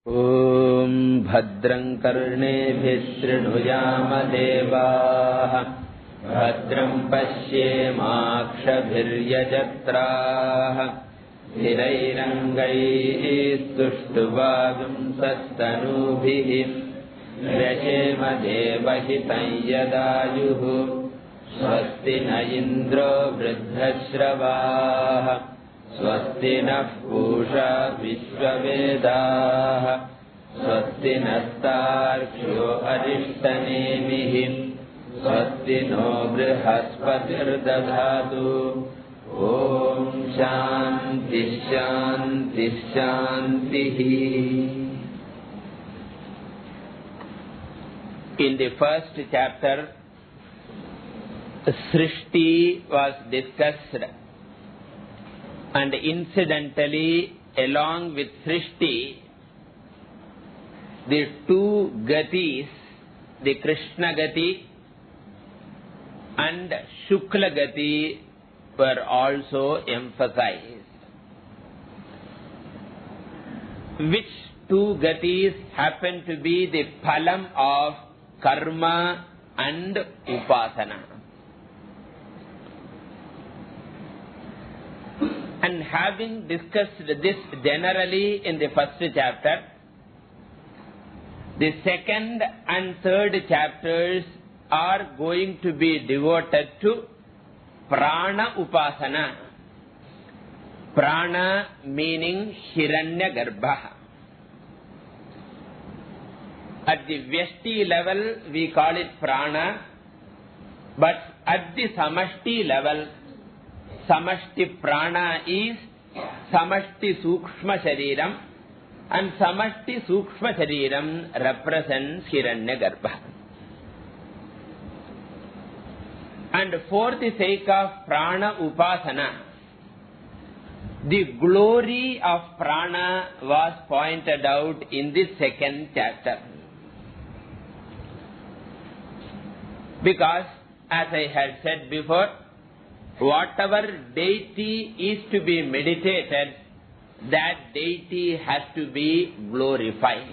ॐ भद्रं कर्णेभिः शृणुयाम देवाः भद्रं पश्येमाक्षभिर्यजत्राः स्थिरैरङ्गैस्तुष्टुवागुंसस्तनूभिः व्यशेम देवहितं यदायुः स्वस्ति न इन्द्रो वृद्धश्रवाः स्वस्ति नः पूषा विश्ववेदाः स्वस्ति नस्तार्क्ष्यो अरिष्टनेमिः स्वस्ति नो बृहस्पतिर्दधातु ॐ शान्ति शान्ति शान्तिः. In the first chapter, Srishti was discussed, and incidentally, along with Srishti, the two Gatis, the Krishna Gati and Shukla Gati, were also emphasized. Which two Gatis happen to be the phalam of karma and upasana. And having discussed this generally in the first chapter, the second and third chapters are going to be devoted to prana upasana. Prana meaning Hiranya Garbha. At the Vyashti level we call it prana, but at the Samashti level, Samashti prana is Samashti Sukshma Shariram, and Samashti Sukshma Shariram represents Hiranya Garbha. And for the sake of prana upasana, the glory of prana was pointed out in the second chapter. Because, as I had said before, whatever deity is to be meditated, that deity has to be glorified,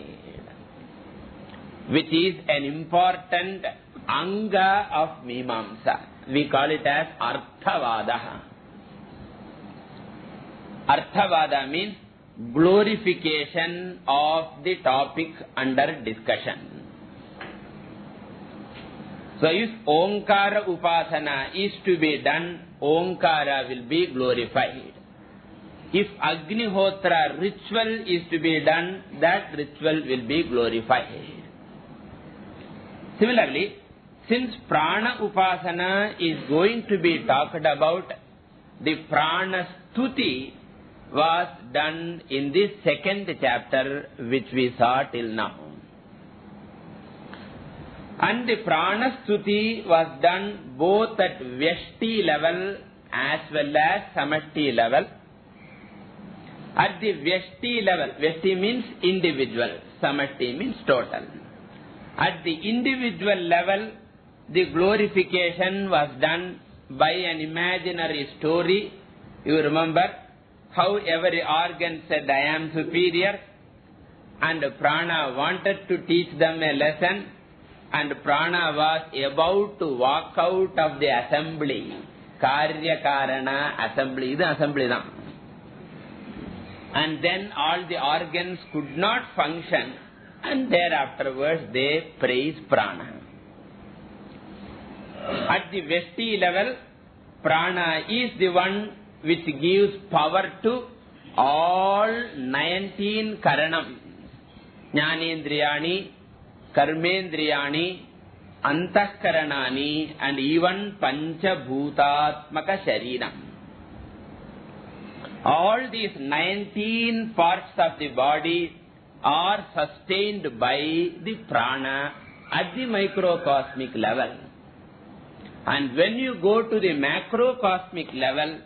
which is an important anga of Mimamsa. We call it as Arthavada. Arthavada means glorification of the topic under discussion. So if Omkara Upasana is to be done, Omkara will be glorified. If Agnihotra ritual is to be done, that ritual will be glorified. Similarly, since Prana Upasana is going to be talked about, the Prana Stuti was done in the second chapter which we saw till now. And the Prana Stuti was done both at Vyashti level as well as Samashti level. At the Vyashti level, Vyashti means individual, Samashti means total. At the individual level, the glorification was done by an imaginary story. You remember how every organ said, I am superior, and Prana wanted to teach them a lesson, and Prana was about to walk out of the assembly. Karya Karana assembly, this assembly now. And then all the organs could not function, and thereafterwards they praise Prana. At the Vyashti level, Prana is the one which gives power to all 19 Karanam. Jnanendriyani, Karmendriyani, Antahkaranani, and even Panchabhutatmaka Shariram. All these 19 parts of the body are sustained by the prana at the microcosmic level. And when you go to the macrocosmic level,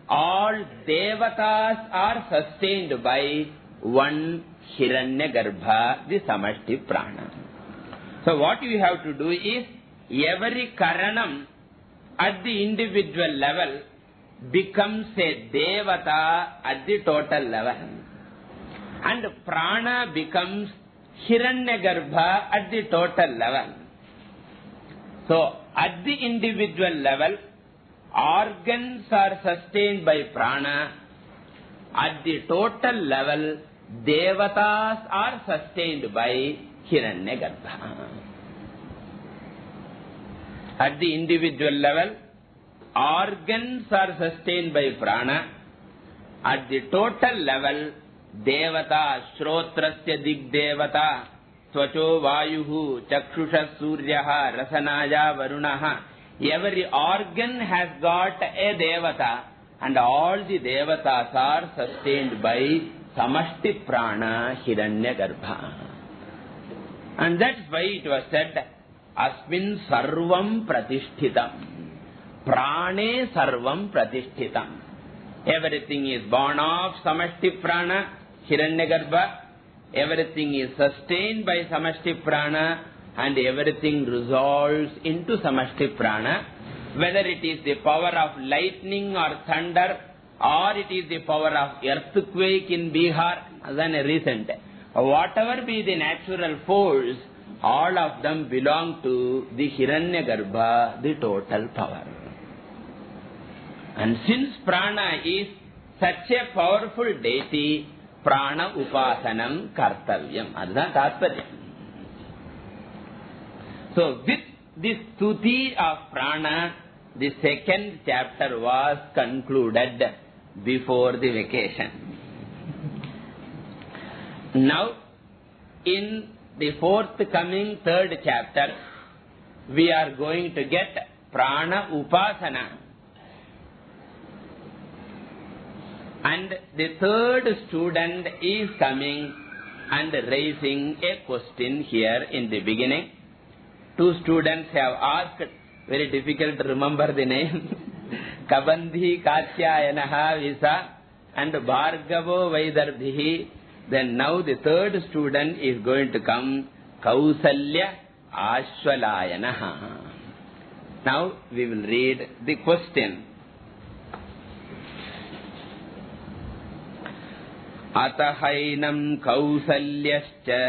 all devatas are sustained by one Hiranya Garbha, the Samashti prana. So what you have to do is, every Karanam at the individual level becomes a devata at the total level. And prana becomes Hiranyagarbha at the total level. So, at the individual level, organs are sustained by prana. At the total level, devatas are sustained by Hiranyagarbha. At the individual level, organs are sustained by prana. At the total level, devata, shrotrasya digdevata, svacho vayuhu, chakshusha suryaha, rasanaya varunaha. Every organ has got a devata, and all the devatas are sustained by samashti prana Hiranyagarbha. And that's why it was said, asmin sarvam pratishthitam. Prane sarvam pratishthitam. Everything is born of samashti prana, Hiranyagarbha. Everything is sustained by samashti prana, and everything resolves into samashti prana. Whether it is the power of lightning or thunder, or it is the power of earthquake in Bihar, as an recent. Whatever be the natural force, all of them belong to the Hiranyagarbha, the total power. And since prana is such a powerful deity, prana upasanam kartavyam. That's tatparyam. So with this stuti of prana, the second chapter was concluded before the vacation. Now, in the forthcoming third chapter, we are going to get prana upasana. And the third student is coming and raising a question here in the beginning. Two students have asked, very difficult to remember the name, Kabandhi Katyayanaha Visa and Bhargavo Vaidarbhihi. Then now the third student is going to come, Kausalya Ashwalayanaha. Now we will read the question. Atahainam Kausalyascha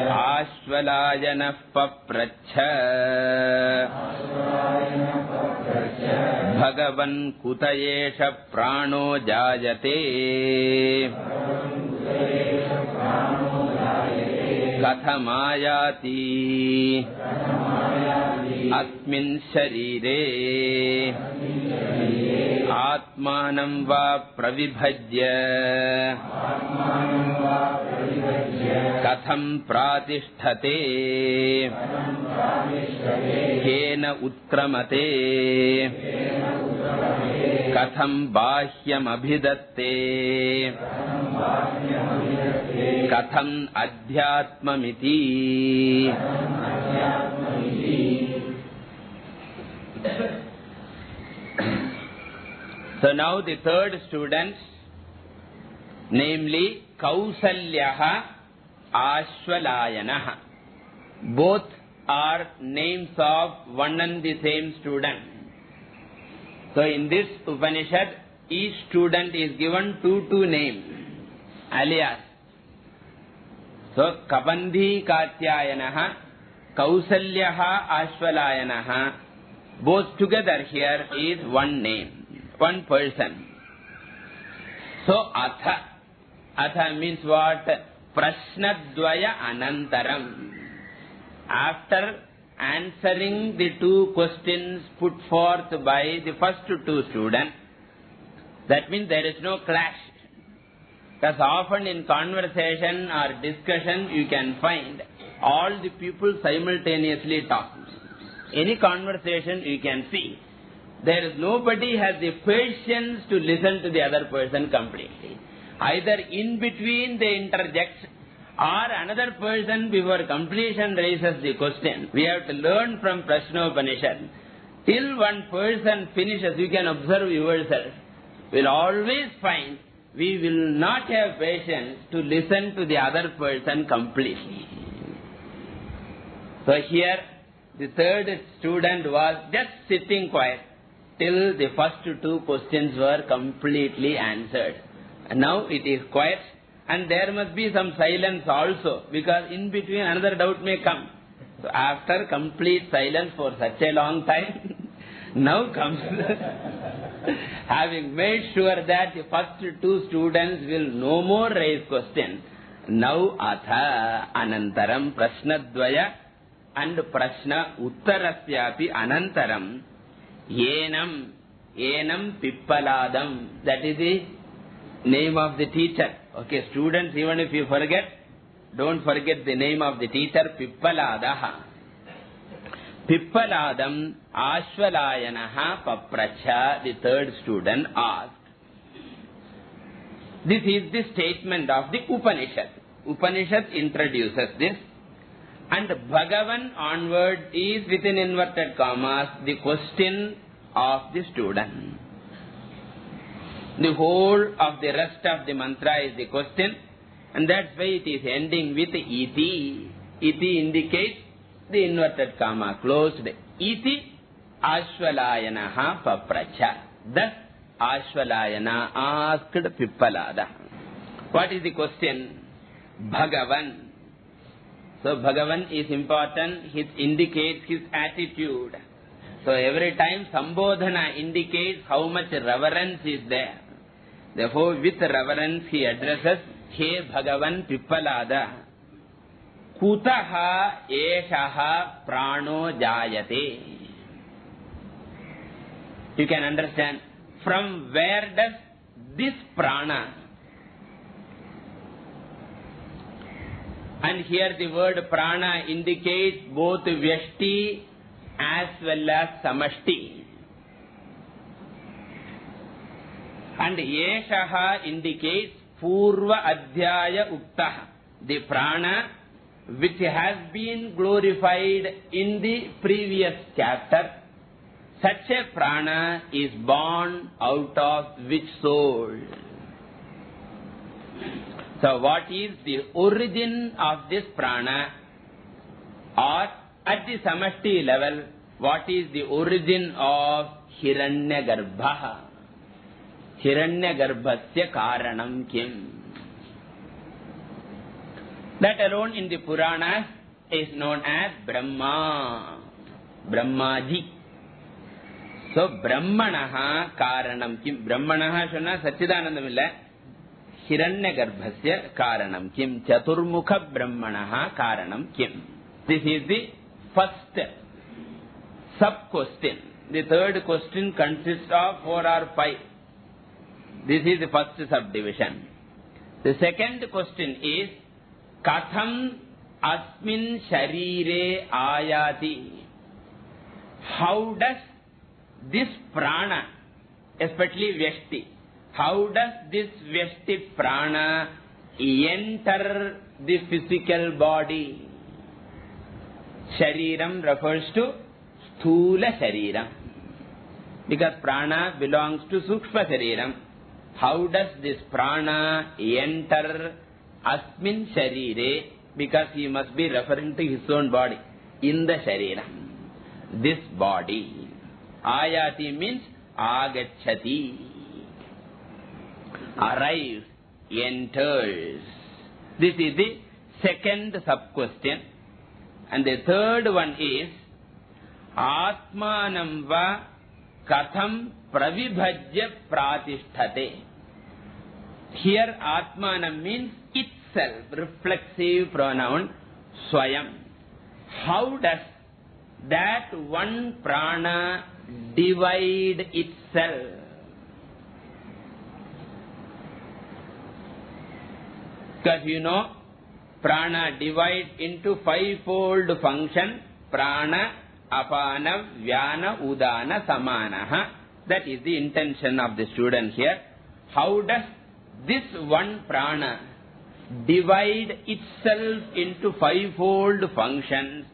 Ashwalayanah papracha Bhagavan kutayesha prano jayate Kathamayati Asmin sharire Atmanam va pravibhajya Katham pratisthate Kena uttramate Katham bahyam abhidatte Katham adhyatmamiti. So now the third student, namely Kausalyaha Ashwalayanaha. Both are names of one and the same student. So in this Upanishad, each student is given two names, alias. So Kabandhi Katyayanaha, Kausalyaha Ashwalayanaha, both together here is one name. One person. So, Atha means what? Prashnadvaya Anantaram. After answering the two questions put forth by the first two students, that means there is no clash. Because often in conversation or discussion you can find all the people simultaneously talk. Any conversation you can see, there is nobody has the patience to listen to the other person completely. Either in between they interject, or another person before completion raises the question. We have to learn from Prashnopanishad. Till one person finishes, you can observe yourself. We'll always find we will not have patience to listen to the other person completely. So here, the third student was just sitting quiet. till the first two questions were completely answered. And now it is quiet, and there must be some silence also, because in between another doubt may come. So after complete silence for such a long time, now comes having made sure that the first two students will no more raise questions. Now atha anantaram prashnadvaya and prashna uttarasyapi anantaram yenam pippaladam. That is the name of the teacher. Okay, students, even if you forget, don't forget the name of the teacher, Pippaladaha. Pippaladam Ashvalayanaha Papracha, the third student, asked. This is the statement of the Upanishad. Upanishad introduces this. And Bhagavan onward is within inverted commas the question of the student. The whole of the rest of the mantra is the question, and that's why it is ending with iti. Iti indicates the inverted comma, closed. Iti Ashvalayanaha Papracha. Thus Ashvalayana asked Pippalada. What is the question? Bhagavan. So Bhagavan is important. It indicates his attitude. So every time Sambodhana indicates how much reverence is there. Therefore, with reverence he addresses, He Bhagavan Pippalada. Kutaha eshaha prano jayate. You can understand, from where does this prana, and here the word prana indicates both Vyashti as well as Samashti. And Yeshaha indicates Purva Adhyaya Uktaha, the prana which has been glorified in the previous chapter. Such a prana is born out of which soul? So what is the origin of this prana? Or at the Samashti level, what is the origin of Hiranyagarbha? Hiranyagarbhasya karanam kim? That alone in the Puranas is known as Brahma, Brahmaji. So Brahmanaha karanam kim? Brahmanaha shuna Sachidanandam illa. Hiranyagarbhasya karanam kim? Chaturmukha Brahmanaha karanam kim? This is the first sub-question. The third question consists of 4 or 5. This is the first subdivision. The second question is, Katham asmin sharire ayati. How does this prana, especially Vyashti, how does this Vyashti prana enter the physical body? Shariram refers to Sthula Shariram, because prana belongs to Sukshma Shariram. How does this prana enter Asmin Sharire? Because he must be referring to his own body. In the Shariram, this body. Ayati means Agachati. Arrives, enters. This is the second sub-question. And the third one is, Atmanam va katham pravibhajya pratisthate. Here Atmanam means itself, reflexive pronoun, Swayam. How does that one prana divide itself? Because you know, prana divides into 5-fold function: prana, apana, vyana, udana, samanaha. That is the intention of the student here. How does this one prana divide itself into 5-fold functions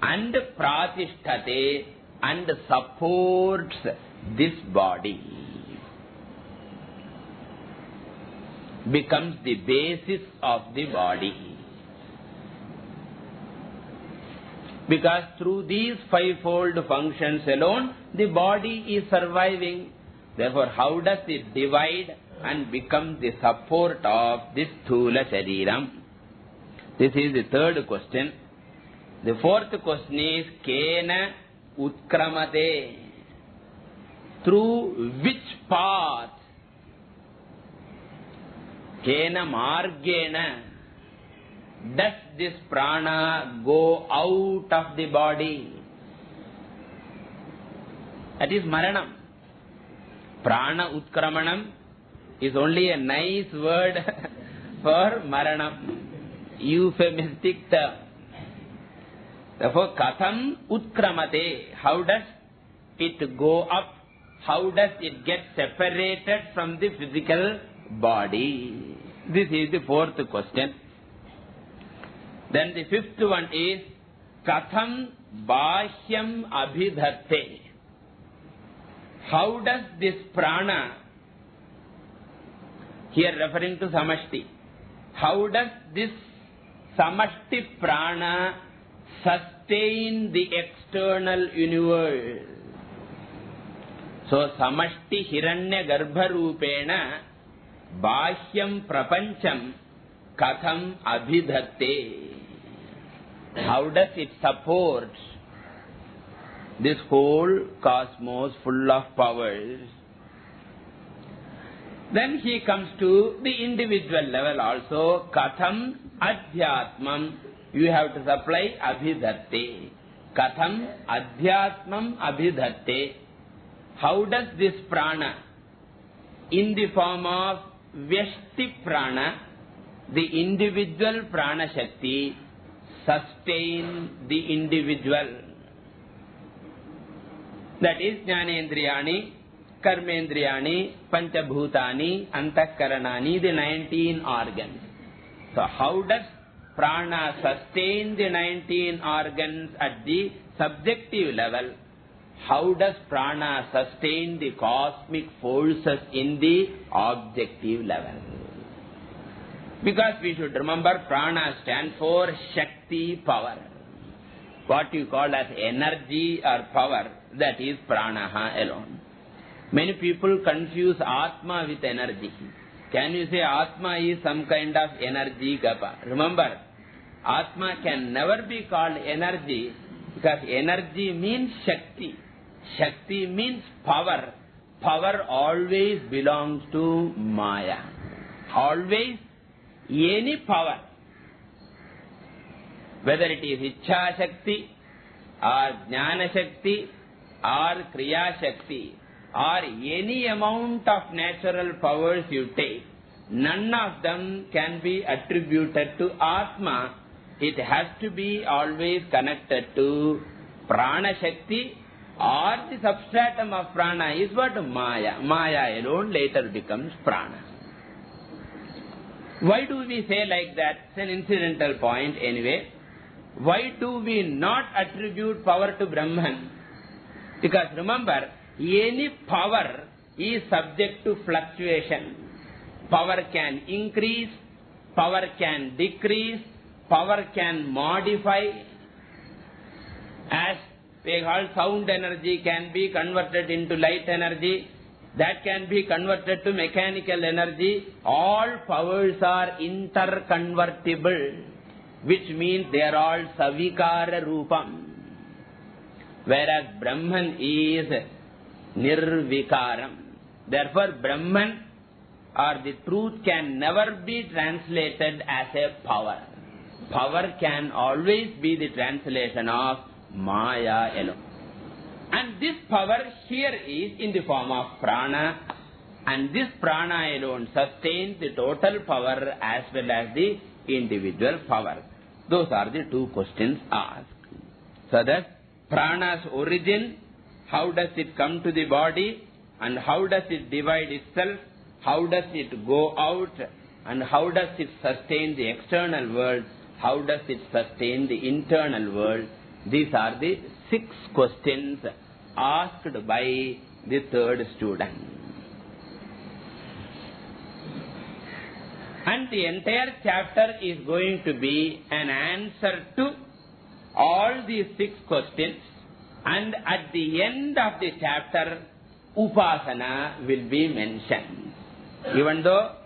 and pratisthate and supports this body? Becomes the basis of the body. Because through these fivefold functions alone, the body is surviving. Therefore, how does it divide and become the support of this Sthula Shariram? This is the third question. The fourth question is, Kena Utkramate? Through which path? Kena Margena does this prana go out of the body? That is Maranam. Prana Utkramanam is only a nice word for Maranam. Euphemistic term. Therefore, Katham Utkramate. How does it go up? How does it get separated from the physical body? This is the fourth question. Then the fifth one is, Katham Bahyam Abhidhatte. How does this prana, here referring to Samashti, how does this Samashti prana sustain the external universe? So, Samashti Hiranya Garbha Rupena Bahyam Prapancham Katham Abhidhatte. How does it support this whole cosmos full of powers? Then he comes to the individual level also. Katham Adhyatmam. You have to supply Abhidhatte. Katham Adhyatmam Abhidhatte. How does this prana, in the form of Vyashti prana, the individual prana shakti, sustain the individual? That is Jnanendriyani, Karmendriyani, Panchabhutani, Antakaranani, the 19 organs. So how does prana sustain the 19 organs at the subjective level? How does prana sustain the cosmic forces in the objective level? Because we should remember, prana stands for Shakti, power. What you call as energy or power, that is prana alone. Many people confuse Atma with energy. Can you say Atma is some kind of energy kappa? Remember, Atma can never be called energy, because energy means Shakti. Shakti means power. Power always belongs to Maya. Always, any power, whether it is Ichha Shakti, or Jnana Shakti, or Kriya Shakti, or any amount of natural powers you take, none of them can be attributed to Atma. It has to be always connected to Prana Shakti, or the substratum of prana is what? Maya. Maya alone later becomes prana. Why do we say like that? It's an incidental point anyway. Why do we not attribute power to Brahman? Because remember, any power is subject to fluctuation. Power can increase, power can decrease, power can modify. As we call, sound energy can be converted into light energy, that can be converted to mechanical energy. All powers are interconvertible, which means they are all savikara rupam. Whereas Brahman is nirvikaram. Therefore, Brahman or the truth can never be translated as a power. Power can always be the translation of Maya alone. And this power here is in the form of prana, and this prana alone sustains the total power as well as the individual power. Those are the two questions asked. So that prana's origin, how does it come to the body, and how does it divide itself, how does it go out, and how does it sustain the external world, how does it sustain the internal world. These are the 6 questions asked by the third student. And the entire chapter is going to be an answer to all these 6 questions, and at the end of the chapter, Upasana will be mentioned. Even though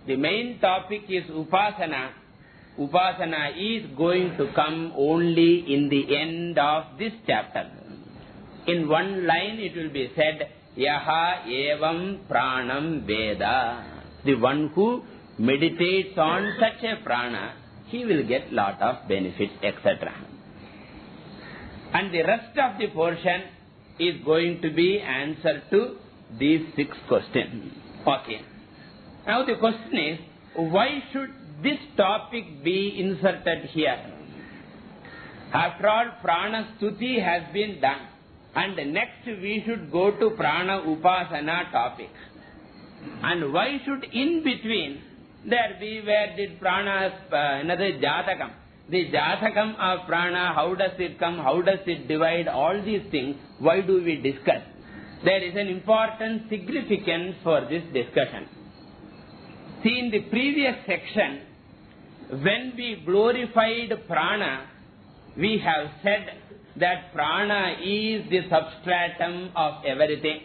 the main topic is Upasana, Upasana is going to come only in the end of this chapter. In one line it will be said, Yaha evam pranam veda. The one who meditates on such a prana, he will get lot of benefits, etc. And the rest of the portion is going to be answer to these 6 questions. Okay. Now the question is, why should this topic be inserted here? After all, prana stuti has been done. And next we should go to prana upasana topic. And why should in between there be where did prana, another jatakam. The jatakam of prana, how does it come, how does it divide, all these things, why do we discuss? There is an important significance for this discussion. See, in the previous section, when we glorified prana, we have said that prana is the substratum of everything.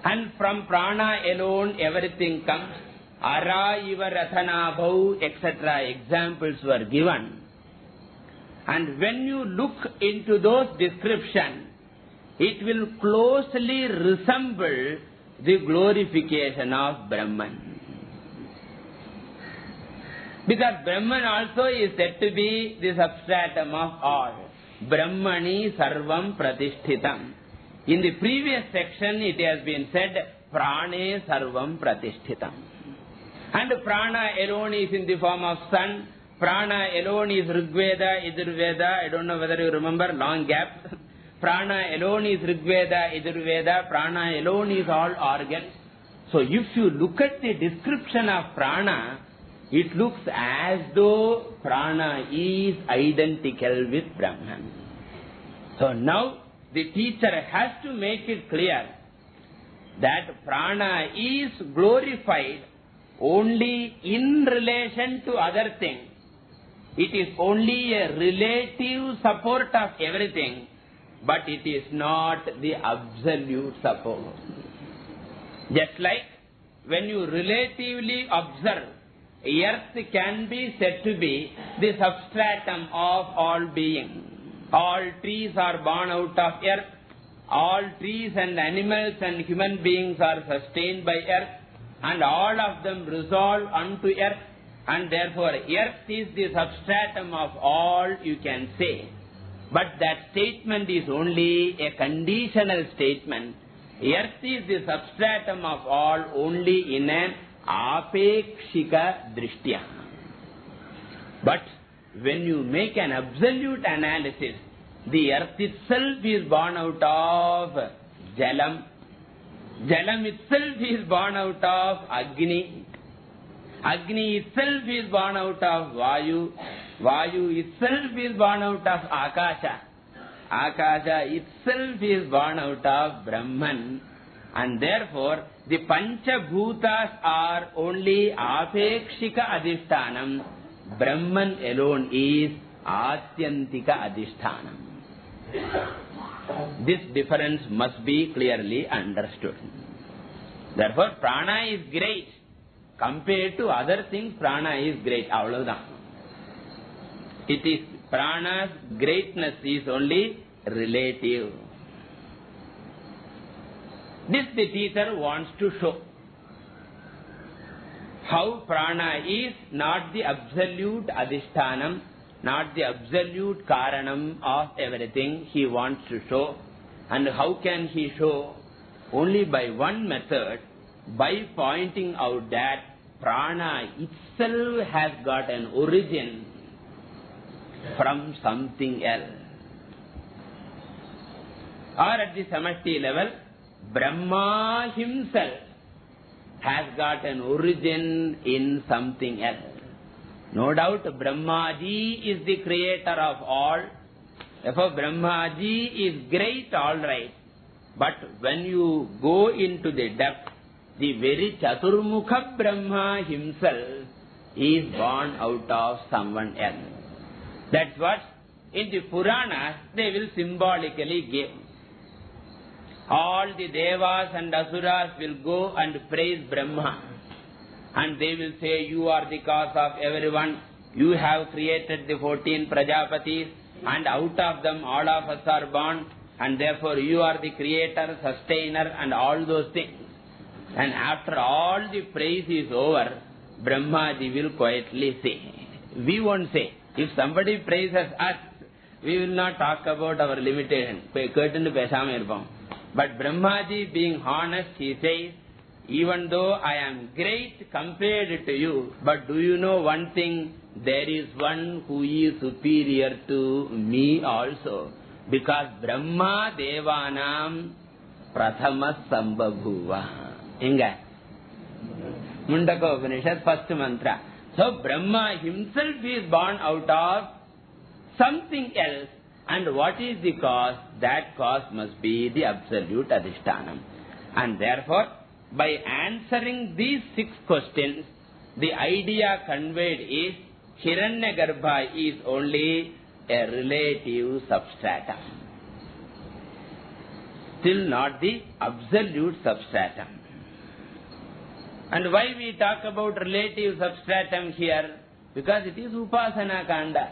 And from prana alone everything comes. Ara iva rathana bhau, etc. examples were given. And when you look into those descriptions, it will closely resemble the glorification of Brahman. Because Brahman also is said to be the substratum of all. Brahmani sarvam pratishthitam. In the previous section it has been said, prane sarvam pratishthitam. And prana alone is in the form of sun. Prana alone is Rigveda, Yajurveda. I don't know whether you remember, long gap. Prana alone is Rigveda, Yajurveda. Prana alone is all organs. So if you look at the description of prana, it looks as though prana is identical with Brahman. So now the teacher has to make it clear that prana is glorified only in relation to other things. It is only a relative support of everything, but it is not the absolute support. Just like when you relatively observe, earth can be said to be the substratum of all being. All trees are born out of earth. All trees and animals and human beings are sustained by earth. And all of them resolve unto earth. And therefore earth is the substratum of all, you can say. But that statement is only a conditional statement. Earth is the substratum of all only in an apekshika drishtya. But when you make an absolute analysis, the earth itself is born out of jalam. Jalam itself is born out of Agni. Agni itself is born out of Vayu. Vayu itself is born out of Akasha. Akasha itself is born out of Brahman. And therefore, the Panchabhutas are only Apekshika Adhishthanam. Brahman alone is Atyantika Adhishthanam. This difference must be clearly understood. Therefore, prana is great. Compared to other things, prana is great. Avladhan. It is, prana's greatness is only relative. This the teacher wants to show. How prana is not the absolute adhishthanam, not the absolute karanam of everything, he wants to show. And how can he show? Only by one method, by pointing out that prana itself has got an origin from something else. Or at the samashti level, Brahma himself has got an origin in something else. No doubt Brahmaji is the creator of all. Therefore Brahmaji is great, all right. But when you go into the depth, the very Chaturmukha Brahma himself is born out of someone else. That's what in the Puranas, they will symbolically give. All the Devas and Asuras will go and praise Brahma. And they will say, you are the cause of everyone. You have created the 14 Prajapatis. And out of them, all of us are born. And therefore, you are the creator, sustainer, and all those things. And after all the praise is over, Brahmaji will quietly say. We won't say. If somebody praises us, we will not talk about our limitation. But Brahmaji, being honest, he says, even though I am great compared to you, but do you know one thing? There is one who is superior to me also. Because Brahma Devanam Prathama Sambhabhuva. Inga? Mundaka Upanishad, first mantra. So Brahma himself is born out of something else. And what is the cause? That cause must be the absolute Adhishtanam. And therefore, by answering these 6 questions, the idea conveyed is Hiranyagarbha is only a relative substratum. Still not the absolute substratum. And why we talk about relative substratum here? Because it is Upasana Kanda.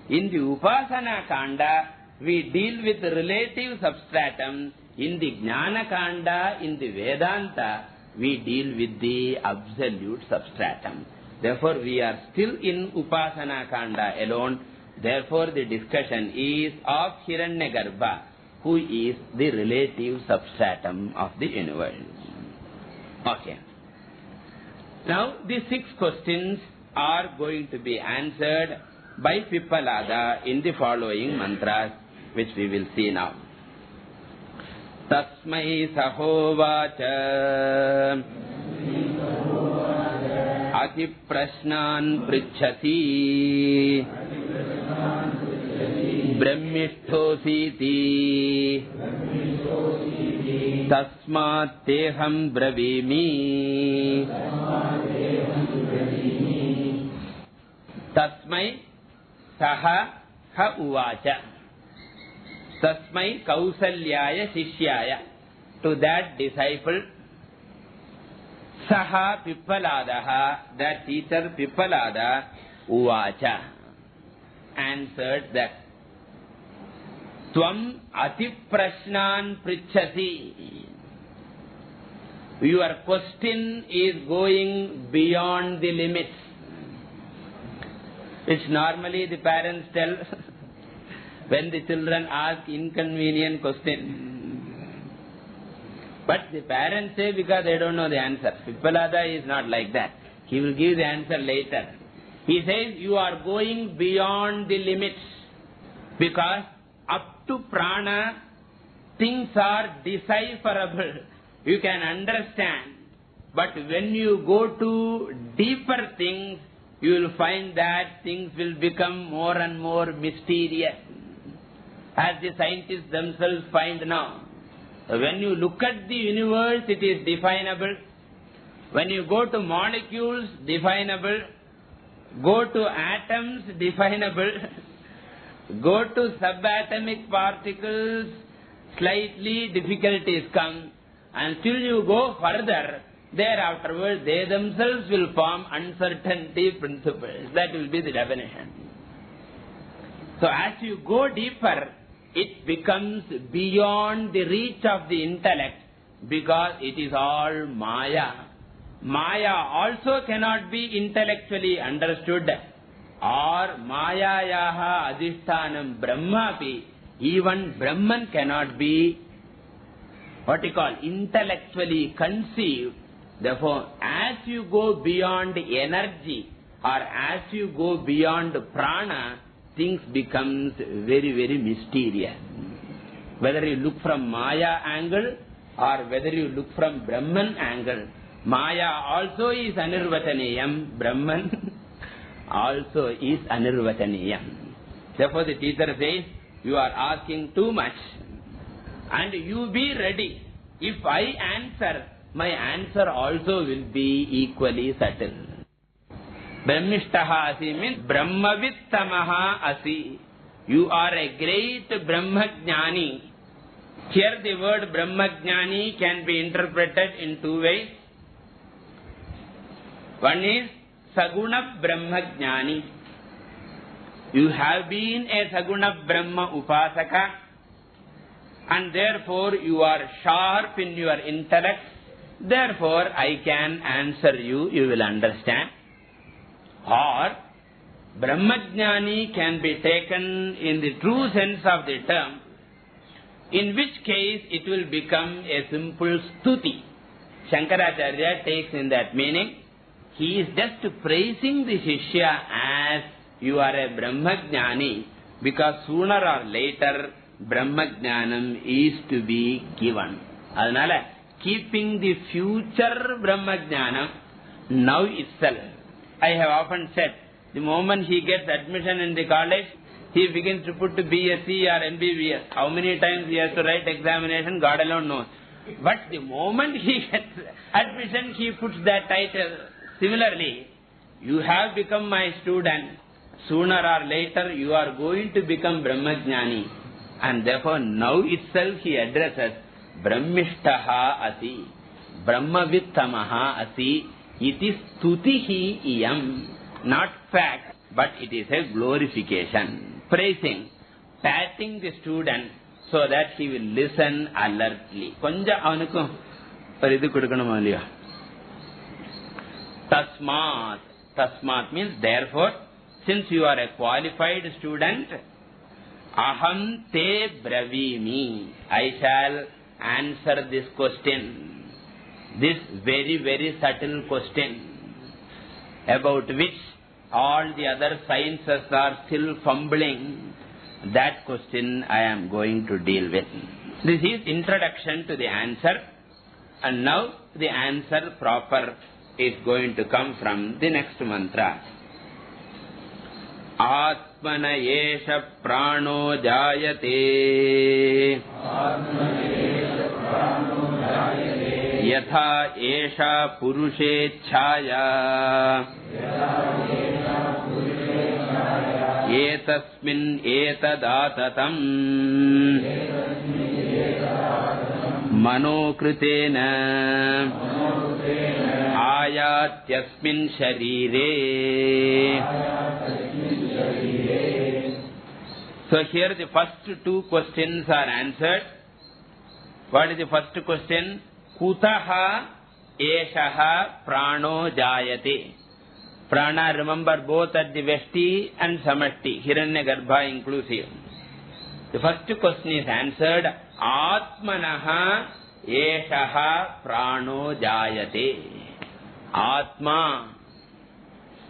In the Upasana Kanda, we deal with the relative substratum. In the Jnana Kanda, in the Vedanta, we deal with the absolute substratum. Therefore, we are still in Upasana Kanda alone. Therefore, the discussion is of Hiranyagarbha, who is the relative substratum of the universe. Okay. Now, the 6 questions are going to be answered by Pippalada in the following mantras, which we will see now. Tasmai sahovacha ati prashnan prichhati brahmisthositi tasmat teham bravimi. Tasmai saha ha uvacha. Tasmai Kausalyaya Sishyaya. To that disciple, Saha Pippaladaha, that teacher Pippalada, Uvacha, answered that Tvam Atiprashnan Prichhasi. Your question is going beyond the limits. Which normally the parents tell when the children ask inconvenient questions. But the parents say because they don't know the answer. Pippalada is not like that. He will give the answer later. He says you are going beyond the limits. Because up to prana, things are decipherable. You can understand. But when you go to deeper things, you will find that things will become more and more mysterious. As the scientists themselves find now. When you look at the universe, it is definable. When you go to molecules, definable. Go to atoms, definable. Go to subatomic particles, slightly difficulties come. Until you go further, thereafterwards they themselves will form uncertainty principles. That will be the definition. So as you go deeper, it becomes beyond the reach of the intellect because it is all Maya. Maya also cannot be intellectually understood. Or Mayayaha Adhishtanam Brahmapi, even Brahman cannot be intellectually conceived. Therefore, as you go beyond energy or as you go beyond prana, things becomes very, very mysterious. Whether you look from Maya angle or whether you look from Brahman angle, Maya also is Anirvataniyam, Brahman also is Anirvataniyam. Therefore the teacher says, you are asking too much and you be ready. If I answer, my answer also will be equally subtle. Brahmishtaha asi means Brahmavittamaha asi. You are a great Brahmajnani. Here the word Brahmajnani can be interpreted in two ways. One is Saguna Brahmajnani. You have been a Saguna Brahma Upasaka, and therefore you are sharp in your intellect. Therefore I can answer you, you will understand. Or Brahmajnani can be taken in the true sense of the term, in which case it will become a simple stuti. Shankaracharya takes in that meaning. He is just praising the Shishya as you are a Brahmajnani, because sooner or later Brahmajnanam is to be given. Adanala, keeping the future Brahmajnanam now itself. I have often said, the moment he gets admission in the college, he begins to put BSc or MBBS. How many times he has to write examination, God alone knows. But the moment he gets admission, he puts that title. Similarly, you have become my student. Sooner or later, you are going to become Brahmajnani. And therefore, now itself he addresses Brahmishtaha asi, Brahmavittamaha asi, it is stutihi iyam. Not fact, but it is a glorification. Praising, patting the student so that he will listen alertly. Konja avanukku paridhu kudukanum alliya. Tasmat. Tasmat means therefore, since you are a qualified student, aham te bravimi. I shall answer this question. This very, very subtle question, about which all the other sciences are still fumbling. That question I am going to deal with. This is introduction to the answer. And now the answer proper is going to come from the next mantra. Atmana yesha prano jayate. Yatha esha purushe chhaya. Etasmin etadatatam manokritena ayatyasmin sharire. So here the first two questions are answered. What is the first question? Kutaha eshaha prano jayate. Prana, remember, both at the Veshti and Samashti, Hiranyagarbha inclusive. The first question is answered. Atmanaha eshaha prano jayate. Atma.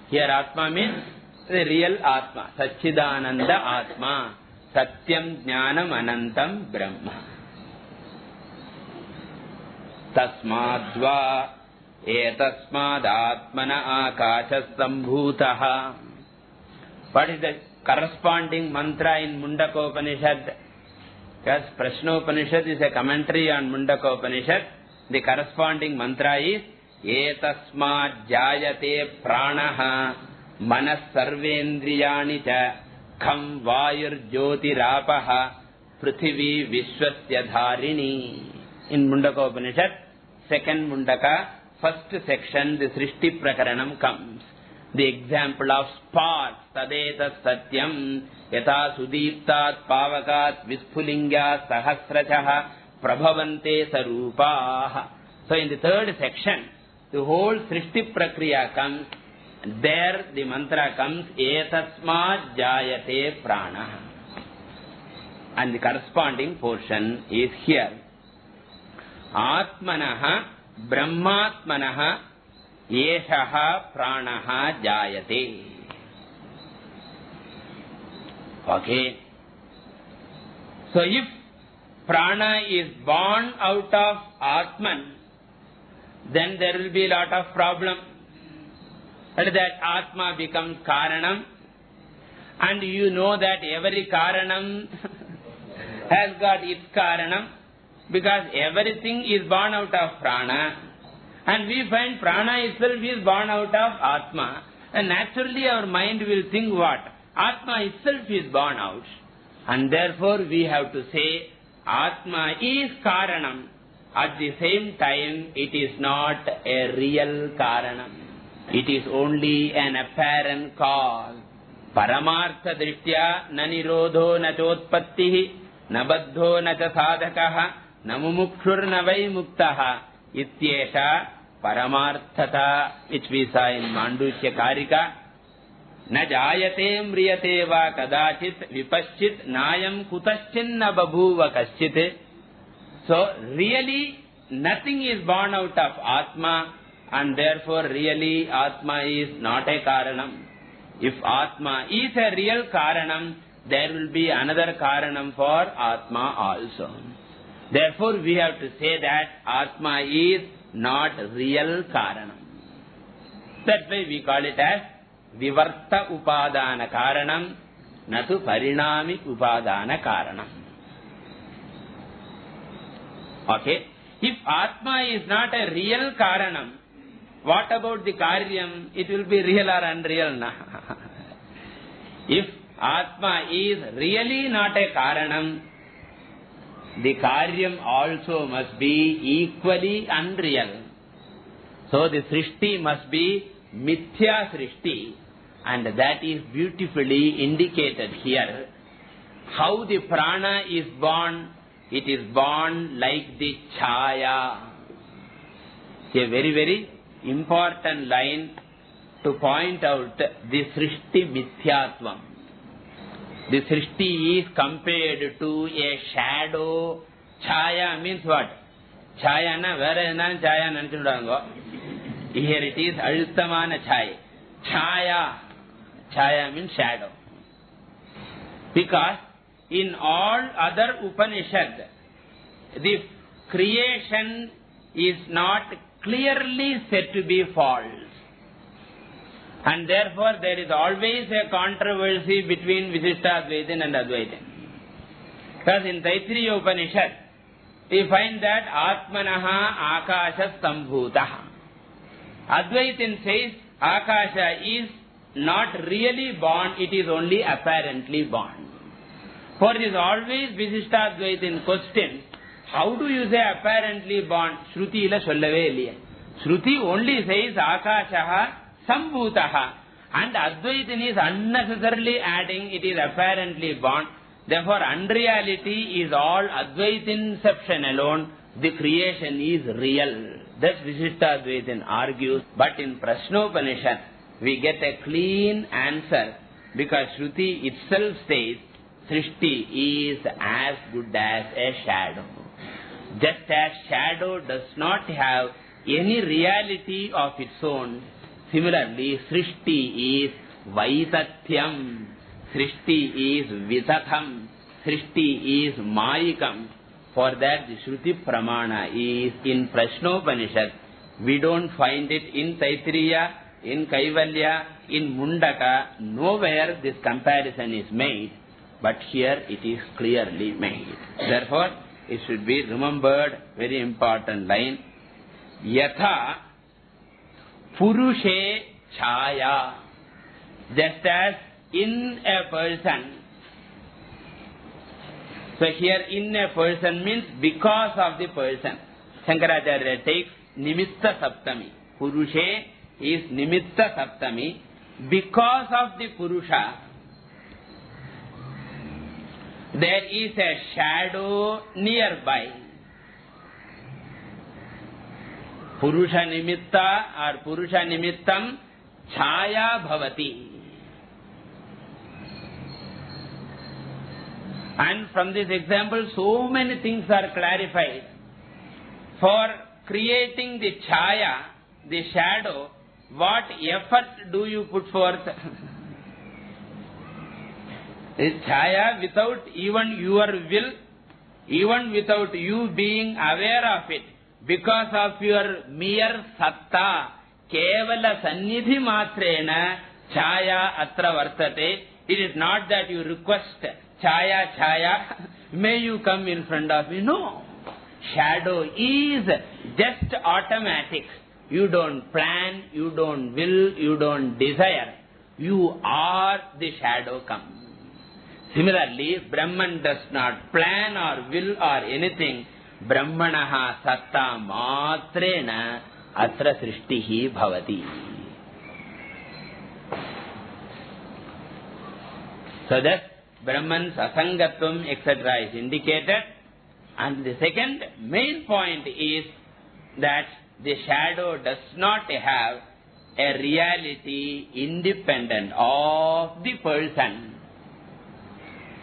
Here Atma means the real Atma. Satchidananda Atma. Satyam Jnanam Anantam Brahma. Tasmadva etasmad atmana akashastambhutaha. What is the corresponding mantra in Mundakopanishad? Because Prashnopanishad is a commentary on Mundakopanishad. The corresponding mantra is etasmad jayate pranaha manas sarvendriyani cha kham vayur jyotirapaha prithvi vishwasya dharini. In Mundakopanishad, second Mundaka, first section, the Srishti Prakaranam comes. The example of sparks, tadetas satyam, yata sudiptat pavakat vispulingya sahasrachaha prabhavante sarupaha. So in the third section, the whole Srishti Prakriya comes. There the mantra comes, etasmad jayate prana. And the corresponding portion is here. Atmanaha brahmatmanaha eshaha pranaha jayate. Okay. So if prana is born out of Atman, then there will be a lot of problem. That Atma becomes Karanam, and you know that every Karanam has got its Karanam, because everything is born out of prana, and we find prana itself is born out of Atma, and naturally our mind will think what? Atma itself is born out. And therefore we have to say Atma is Karanam. At the same time, it is not a real Karanam. It is only an apparent cause. Paramartha Drishtya na nirodho na chotpattihi na baddho na cha sadhakaha na mumukshur na vai muktaha ityesha paramarthata, which we saw in Mandukya Karika. Na jayate mriyate va kadachit vipaschit nayam kutaschin na babhuva kaschit. So really nothing is born out of Atma, and therefore really Atma is not a Karanam. If Atma is a real Karanam, there will be another Karanam for Atma also. Therefore we have to say that Atma is not real Karanam. That's why we call it as Vivarta Upadana Karanam, natu Parinami Upadana Karanam. Okay. If Atma is not a real Karanam, what about the Karyam? It will be real or unreal, na? If Atma is really not a Karanam, the Karyam also must be equally unreal. So the Srishti must be Mithya Srishti, and that is beautifully indicated here. How the prana is born? It is born like the Chaya. It's a very, very important line to point out the Srishti Mithyatvam. The Srishti is compared to a shadow. Chaya means what? Chaya na vera na chaya nanchudango. Here it is Altamana Chaya. Chaya. Chaya means shadow. Because in all other Upanishad, the creation is not clearly said to be false. And therefore there is always a controversy between Visishtadvaitin and Advaitin. Because in Taittiriya Upanishad, we find that Atmanaha Akasha Sambhutaha. Advaitin says Akasha is not really born, it is only apparently born. For it is always Visishtadvaitin question, how do you say apparently born? Shruti ila sollave illiya. Shruti only says Akashaha Sambhutaha, and Advaitin is unnecessarily adding it is apparently born. Therefore unreality is all Advaitinception alone, the creation is real. Thus Visishtadvaitin argues, but in Prashnopanishad we get a clean answer, because Shruti itself says Srishti is as good as a shadow. Just as shadow does not have any reality of its own, similarly Srishti is Vaitathyam, Srishti is Vitatham, Srishti is Mayikam. For that the Shruti Pramana is in Prashnopanishad. We don't find it in Taittiriya, in Kaivalya, in Mundaka. Nowhere this comparison is made, but here it is clearly made. Therefore it should be remembered, very important line. Yatha Purushe Chaya. Just as in a person. So here in a person means because of the person. Shankaracharya takes Nimitta Saptami. Purushe is Nimitta Saptami. Because of the Purusha, there is a shadow nearby. Purusha Nimitta or Purusha Nimittam Chaya Bhavati. And from this example, so many things are clarified. For creating the Chaya, the shadow, what effort do you put forth? This Chaya, without even your will, even without you being aware of it, because of your mere satta, kevala sannidhi matrena, Chaya atra vartate. It is not that you request, Chaya, Chaya, may you come in front of me. No. Shadow is just automatic. You don't plan, you don't will, you don't desire. You are the shadow come. Similarly, Brahman does not plan or will or anything. Brahmanaha satta matrena atra srishtihi bhavati. So that Brahman's asangatvam etc. is indicated. And the second main point is that the shadow does not have a reality independent of the person.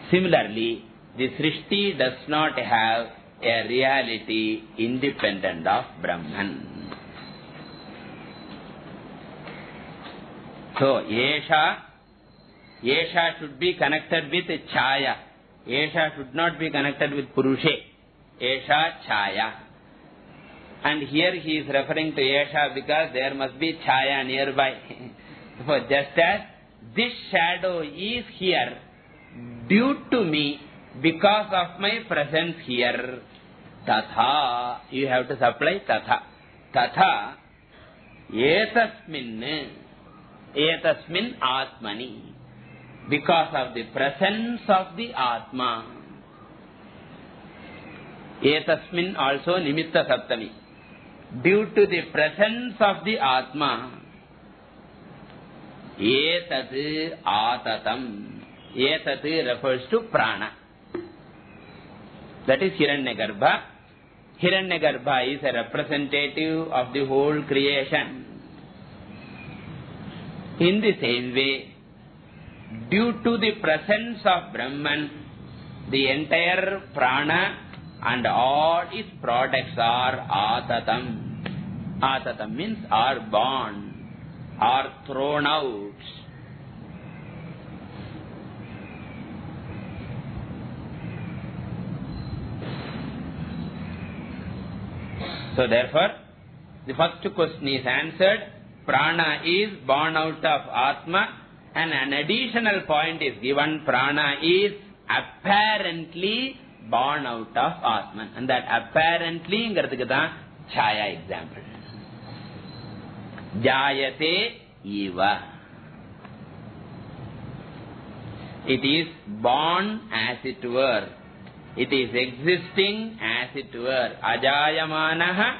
Similarly, the Srishti does not have a reality independent of Brahman. So, Yesha should be connected with Chaya. Yesha should not be connected with Purushe. Yesha Chaya. And here he is referring to Yesha because there must be Chaya nearby. So just as this shadow is here due to me because of my presence here, Tatha, you have to supply Tatha. Tatha, Etasmin Atmani. Because of the presence of the Atma. Etasmin also Nimitta Saptami. Due to the presence of the Atma, Etat Atatam. Etat refers to Prana. That is Hiranyagarbha. Hiranyagarbha is a representative of the whole creation. In the same way, due to the presence of Brahman, the entire Prana and all its products are Atatam. Atatam means are born, are thrown out. So therefore, the first question is answered. Prana is born out of Atma, and an additional point is given. Prana is apparently born out of Atman. And that apparently ingiradhukku dhaan Chaya example. Jayate iva. It is born as it were. It is existing as it were. Ajayamanaha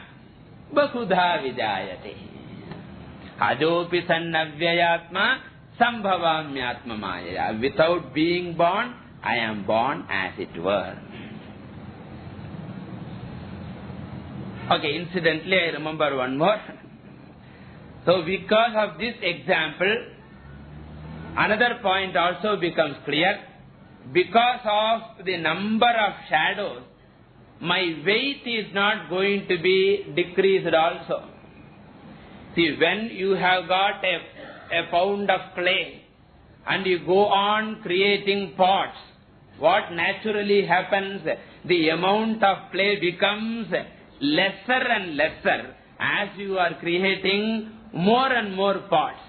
bahudha vijayate. Ajopi sannavyayatma sambhavamyatma maya. Without being born, I am born as it were. Okay, incidentally, I remember one more. So, because of this example, another point also becomes clear. Because of the number of shadows, my weight is not going to be decreased also. See, when you have got a pound of clay and you go on creating pots, what naturally happens? The amount of clay becomes lesser and lesser as you are creating more and more pots.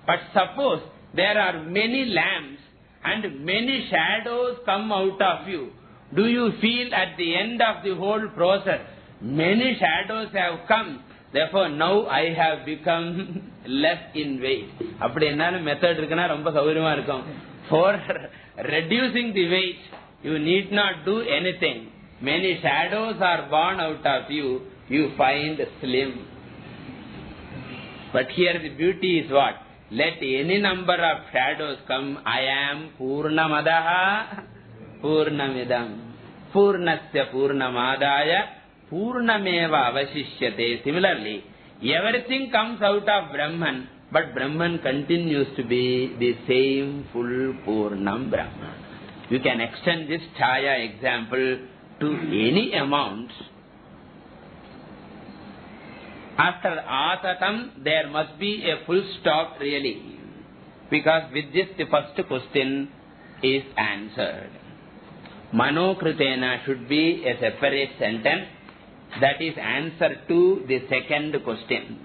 But suppose there are many lamps and many shadows come out of you. Do you feel at the end of the whole process, many shadows have come, therefore now I have become less in weight? Appadi enna method irukna romba sauriyama irukum. For reducing the weight, you need not do anything. Many shadows are born out of you, you find slim. But here the beauty is what? Let any number of shadows come, I am Purnamadaha Purnamidam. Purnasya Purnamadaya Purnameva Avashishyate. Similarly, everything comes out of Brahman, but Brahman continues to be the same full Purnam Brahman. You can extend this Chaya example to any amount. After Atatam, there must be a full stop really. Because with this, the first question is answered. Manokritena should be a separate sentence. That is answer to the second question.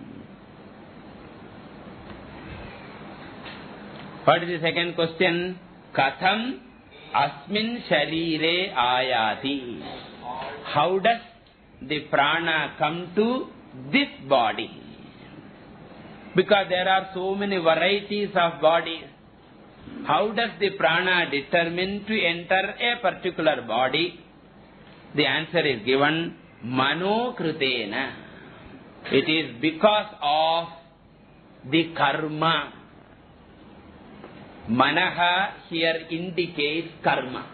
What is the second question? Katham asmin sharire ayati. How does the prana come to this body? Because there are so many varieties of bodies. How does the prana determine to enter a particular body? The answer is given mano kritena. It is because of the karma. Manaha here indicates karma.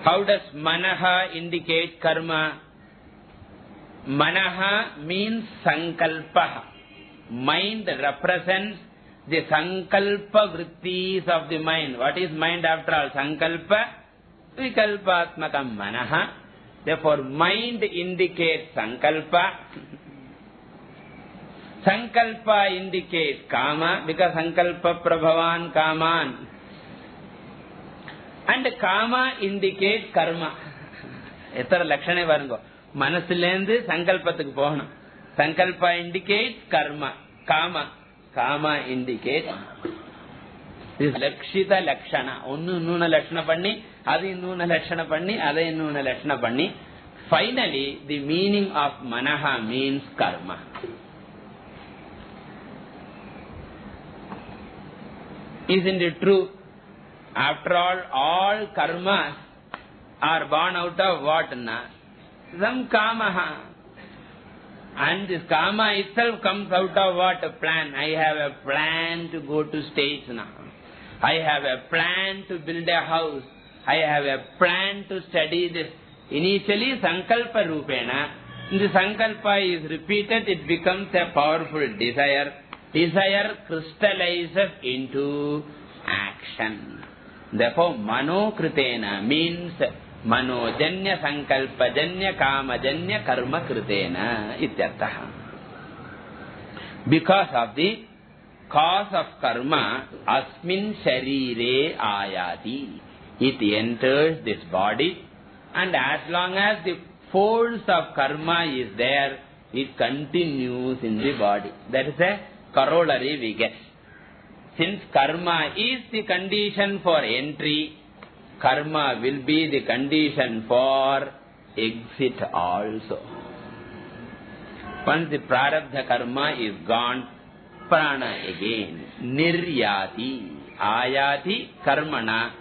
How does manaha indicate karma? Manaha means sankalpa. Mind represents the sankalpa vrittis of the mind. What is mind after all? Sankalpa, vikalpatmakam manaha. Therefore, mind indicates sankalpa. Sankalpa indicates kama, because sankalpa prabhavan kaman. And kama indicates karma. Ethara lakshane varungo. Manasilendu sankalpathukku poganum. Sankalpa indicates karma. Kama indicates. This lakshita lakshana. Onnu innuna lakshana panni, adu innuna lakshana panni, adu innuna lakshana panni. Finally, the meaning of manaha means karma. Isn't it true? After all karmas are born out of what? Some kamaha. And this kama itself comes out of what? A plan. I have a plan to go to States now. I have a plan to build a house. I have a plan to study this. Initially, sankalpa rupena. The sankalpa is repeated, it becomes a powerful desire. Desire crystallizes into action. Therefore, mano kritena means manojanya sankalpajanya kamajanya karma kritena ityartha. Because of the cause of karma, asmin sharire ayati. It enters this body, and as long as the force of karma is there, it continues in the body. That is a corollary we get. Since karma is the condition for entry, karma will be the condition for exit also. Once the prarabdha karma is gone, prana again. Niryati. Ayati karmana.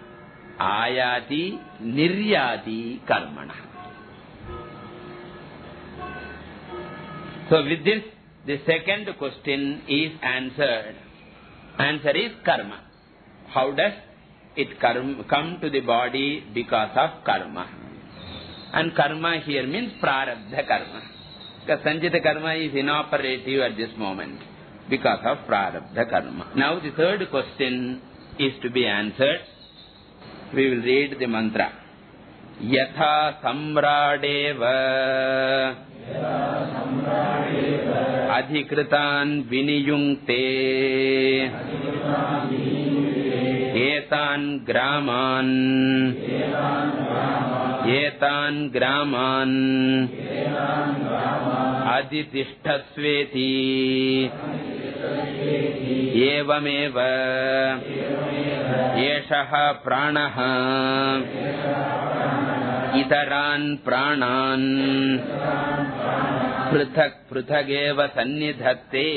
Ayati niryati karmana. So with this, the second question is answered. Answer is karma. How does it come to the body? Because of karma. And karma here means prarabdha karma. Because sanchita karma is inoperative at this moment because of prarabdha karma. Now the third question is to be answered. We will read the mantra. Yatha samradeva adhikritan viniyunkte etan graman aditishthasveti evameva yeshaha pranaha itaran pranan prithak prithageva sannidhatte.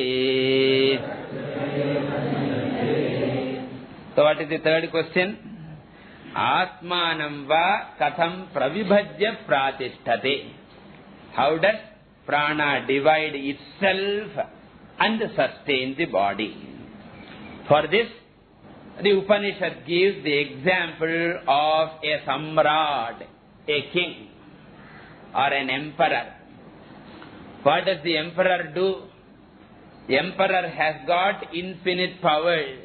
So what is the third question? Atmanam va katham pravibhajya pratisthate. How does prana divide itself and sustain the body? For this, the Upanishad gives the example of a samrad, a king or an emperor. What does the emperor do? The emperor has got infinite powers.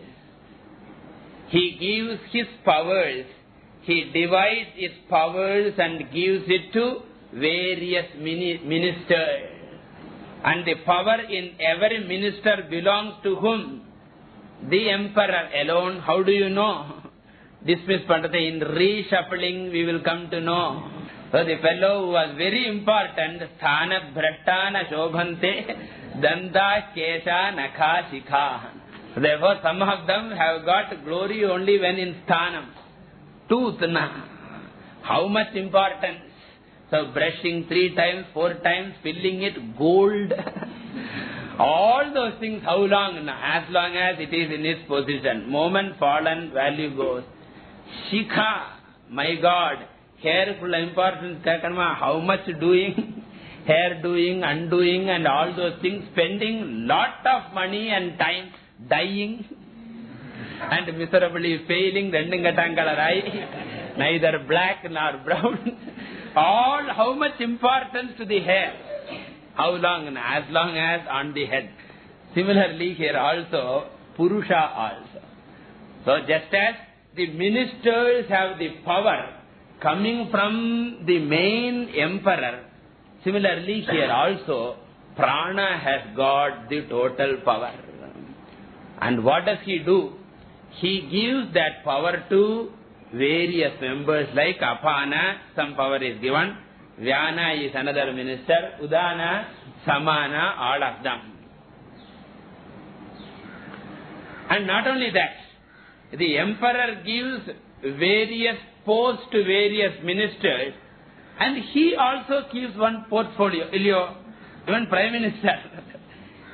He gives his powers, he divides his powers and gives it to various ministers. And the power in every minister belongs to whom? The emperor alone. How do you know? Dismiss Pandita. In reshuffling we will come to know. So the fellow who was very important, sthana bhrattana shobhante danda kesha nakha shikha. Therefore some of them have got glory only when in sthanam. Tooth na. How much importance? So brushing 3 times, 4 times, filling it gold. All those things, how long? As long as it is in its position. Moment fallen, value goes. Shikha, my God, hair full importance, how much doing, hair doing, undoing and all those things, spending lot of money and time, dying and miserably failing, neither black nor brown. All, how much importance to the hair? How long? As long as on the head. Similarly here also, Purusha also. So just as the ministers have the power coming from the main emperor, similarly here also, Prana has got the total power. And what does he do? He gives that power to various members like Apana, some power is given. Vyana is another minister. Udana, Samana, all of them. And not only that, the emperor gives various posts to various ministers, and he also gives one portfolio. Even Prime Minister,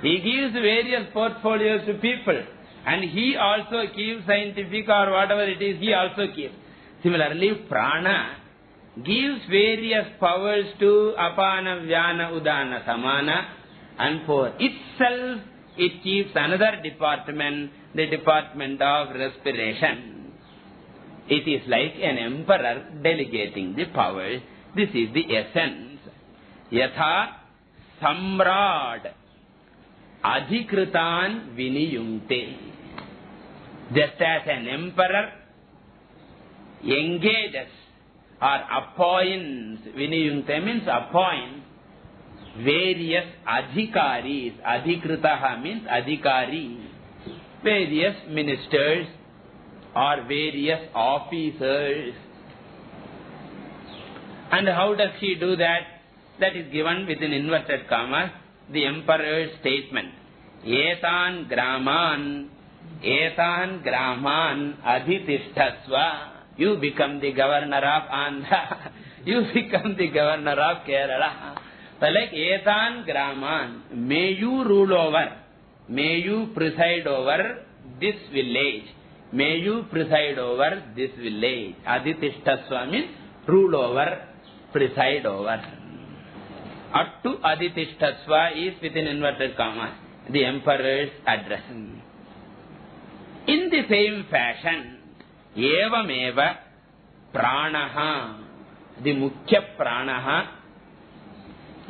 he gives various portfolios to people, and he also gives scientific or whatever it is, he also gives. Similarly, Prana gives various powers to Apana, Vyana, Udana, Samana, and for itself it keeps another department, the department of respiration. It is like an emperor delegating the powers. This is the essence. Yatha Samrad Adhikritan Viniyunte. Just as an emperor engages or appoints, Viniyunte means appoints, various adhikaris. Adhikritaha means adhikari. Various ministers or various officers. And how does he do that? That is given within inverted commas, the emperor's statement. Etan graman adhitishthasva. You become the governor of Andhra. You become the governor of Kerala. So like Etan graman, may you rule over, may you preside over this village. May you preside over this village. Adhitishthasva means rule over, preside over. Attu Adhitishthasva is within inverted commas, the emperor's address. In the same fashion, Evameva Pranaha, the Mukhya Pranaha,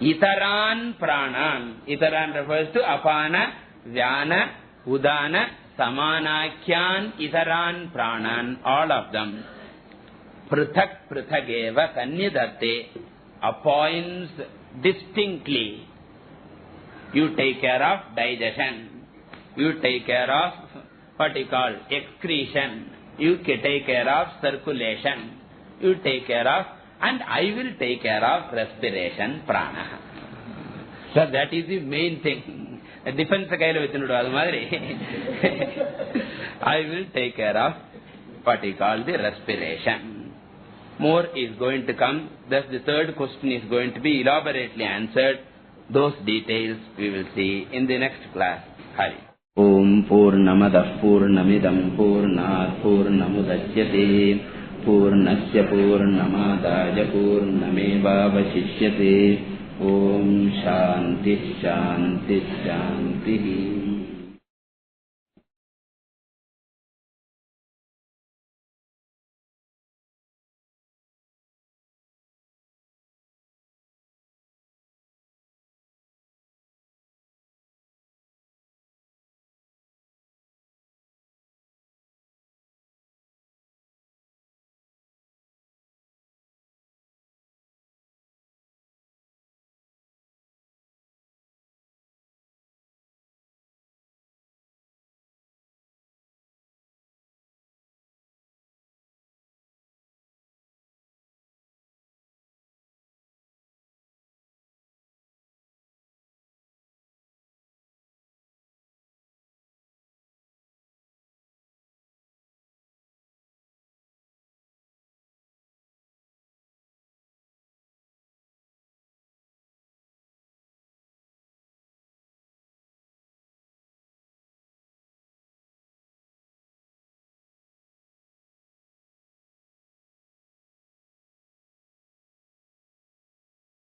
Itaran Pranan. Itaran refers to Apana, Vyana, Udana, Samanakyan, Itaran Pranan, all of them. Prithak Prithageva Sannidhate, appoints distinctly. You take care of digestion. You take care of what you call excretion. You take care of circulation. You take care of, and I will take care of respiration, prana. So that is the main thing. Defense I will take care of what you call the respiration. More is going to come. Thus the third question is going to be elaborately answered. Those details we will see in the next class. Hari. Om Purnamadah Purnamidam Purnat Purnamudachyate Purnasya Purnamadaya Purnamevavashishyate. Om Shanti Shanti Shanti.